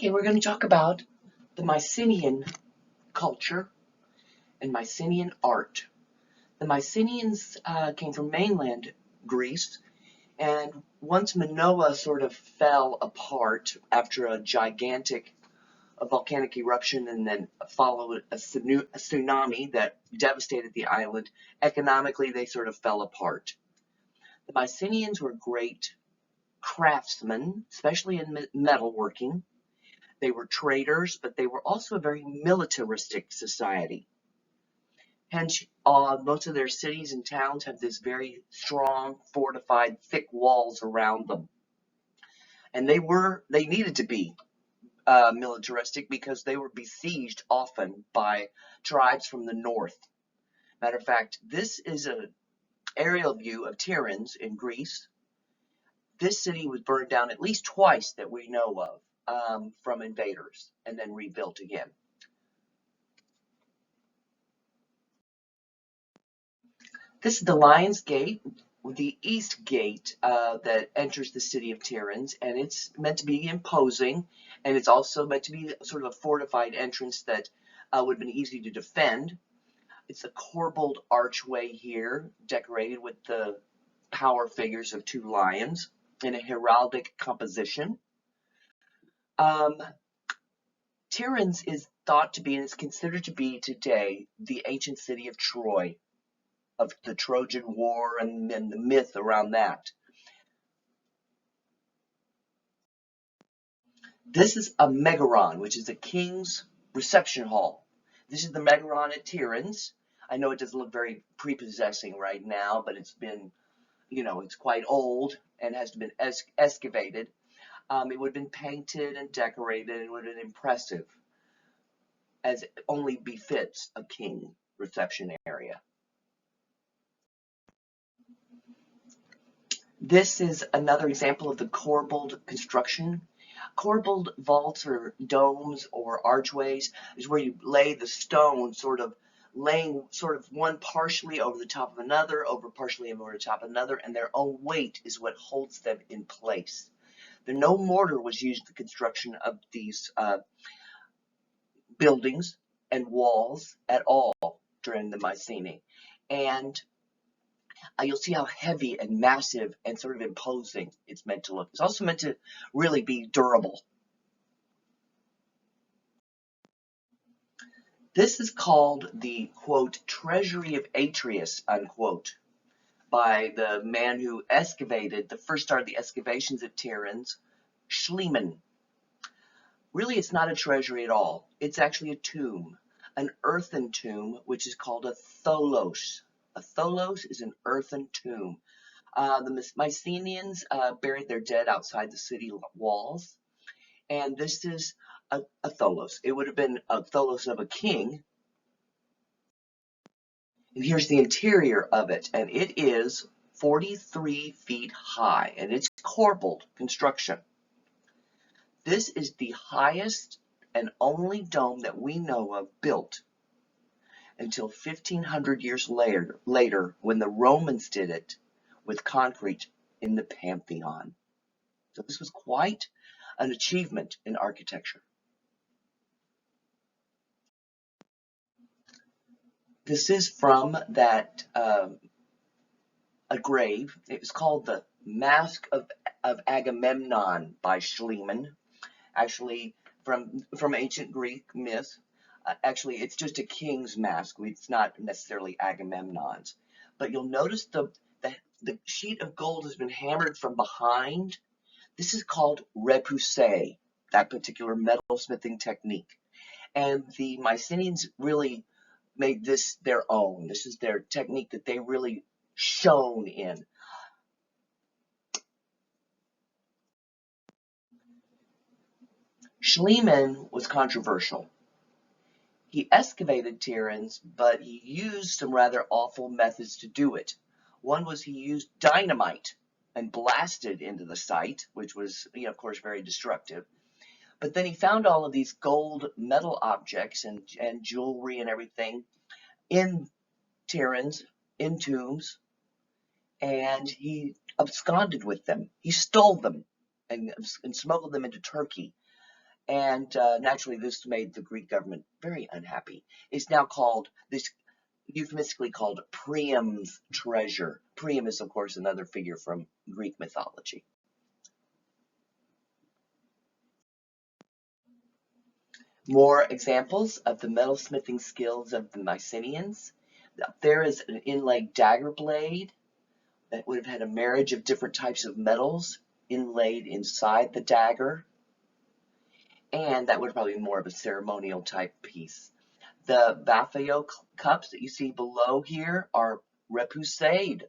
Okay, we're going to talk about the Mycenaean culture and Mycenaean art. The Mycenaeans came from mainland Greece, and once Minoa sort of fell apart after a gigantic volcanic eruption and then followed a tsunami that devastated the island, economically they sort of fell apart. The Mycenaeans were great craftsmen, especially in metalworking. They were traders, but they were also a very militaristic society. Hence, most of their cities and towns have this very strong, fortified, thick walls around them. And they needed to be militaristic because they were besieged often by tribes from the north. Matter of fact, this is an aerial view of Tiryns in Greece. This city was burned down at least twice that we know of from invaders and then rebuilt again. This is the Lion's Gate, the east gate that enters the city of Tiryns, and it's meant to be imposing, and it's also meant to be sort of a fortified entrance that would have been easy to defend. It's a corbelled archway here, decorated with the power figures of two lions in a heraldic composition. Tiryns is thought to be, and is considered to be today, the ancient city of Troy, of the Trojan War and the myth around that. This is a megaron, which is a king's reception hall. This is the megaron at Tiryns. I know it doesn't look very prepossessing right now, but it's been, it's quite old and has been excavated. It would have been painted and decorated and would have been impressive, as it only befits a king reception area. This is another example of the corbelled construction. Corbelled vaults or domes or archways is where you lay the stone, laying one partially over the top of another, partially over the top of another, and their own weight is what holds them in place. No mortar was used in the construction of these buildings and walls at all during the Mycenae. And you'll see how heavy and massive and sort of imposing it's meant to look. It's also meant to really be durable. This is called the, quote, treasury of Atreus, unquote, by the man who first started the excavations at Tiryns, Schliemann. Really, it's not a treasury at all. It's actually a tomb, an earthen tomb, which is called a tholos. A tholos is an earthen tomb. The Mycenaeans buried their dead outside the city walls, and this is a tholos. It would have been a tholos of a king. And here's the interior of it, and it is 43 feet high, and it's corbelled construction. This is the highest and only dome that we know of built until 1,500 years later, when the Romans did it with concrete in the Pantheon. So this was quite an achievement in architecture. This is from that a grave. It was called the Mask of Agamemnon by Schliemann. Actually, from ancient Greek myth. Actually, it's just a king's mask. It's not necessarily Agamemnon's. But you'll notice the sheet of gold has been hammered from behind. This is called repoussé, that particular metalsmithing technique. And the Mycenaeans really made this their own. This is their technique that they really shone in. Schliemann was controversial. He excavated Tiryns, but he used some rather awful methods to do it. One was he used dynamite and blasted into the site, which was, of course, very destructive. But then he found all of these gold metal objects and jewelry and everything in Tiryns, in tombs, and he absconded with them. He stole them and smuggled them into Turkey. And naturally, this made the Greek government very unhappy. It's now called, this euphemistically called Priam's treasure. Priam is, of course, another figure from Greek mythology. More examples of the metalsmithing skills of the Mycenaeans. There is an inlaid dagger blade that would have had a marriage of different types of metals inlaid inside the dagger, and that would probably be more of a ceremonial type piece. The Bafeo cups that you see below here are repoussed,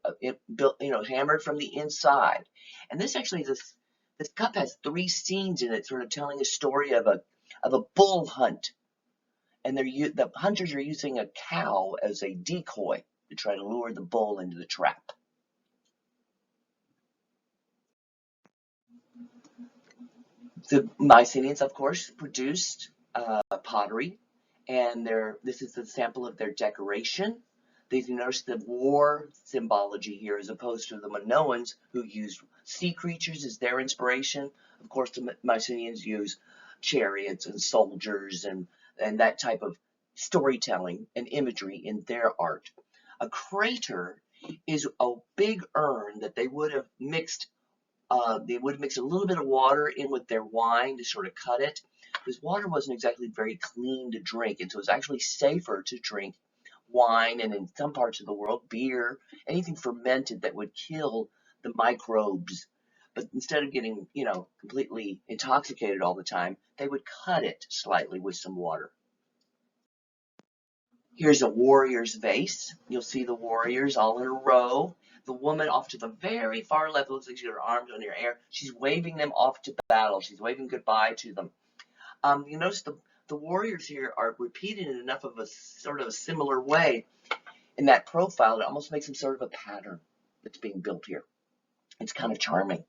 built, hammered from the inside. And this actually, this cup has 3 scenes in it, sort of telling a story of a bull hunt. And the hunters are using a cow as a decoy to try to lure the bull into the trap. The Mycenaeans, of course, produced pottery, and this is a sample of their decoration. You notice the war symbology here as opposed to the Minoans, who used sea creatures as their inspiration. Of course, the Mycenaeans use chariots and soldiers and that type of storytelling and imagery in their art. A crater is a big urn that they would have mixed a little bit of water in with their wine to sort of cut it, because water wasn't exactly very clean to drink, and so it's actually safer to drink wine, and in some parts of the world, beer, anything fermented that would kill the microbes. But instead of getting, completely intoxicated all the time, they would cut it slightly with some water. Here's a warrior's vase. You'll see the warriors all in a row. The woman off to the very far left looks like she's got her arms on her air. She's waving them off to battle. She's waving goodbye to them. You notice the warriors here are repeated in enough of a sort of a similar way in that profile. It almost makes them sort of a pattern that's being built here. It's kind of charming.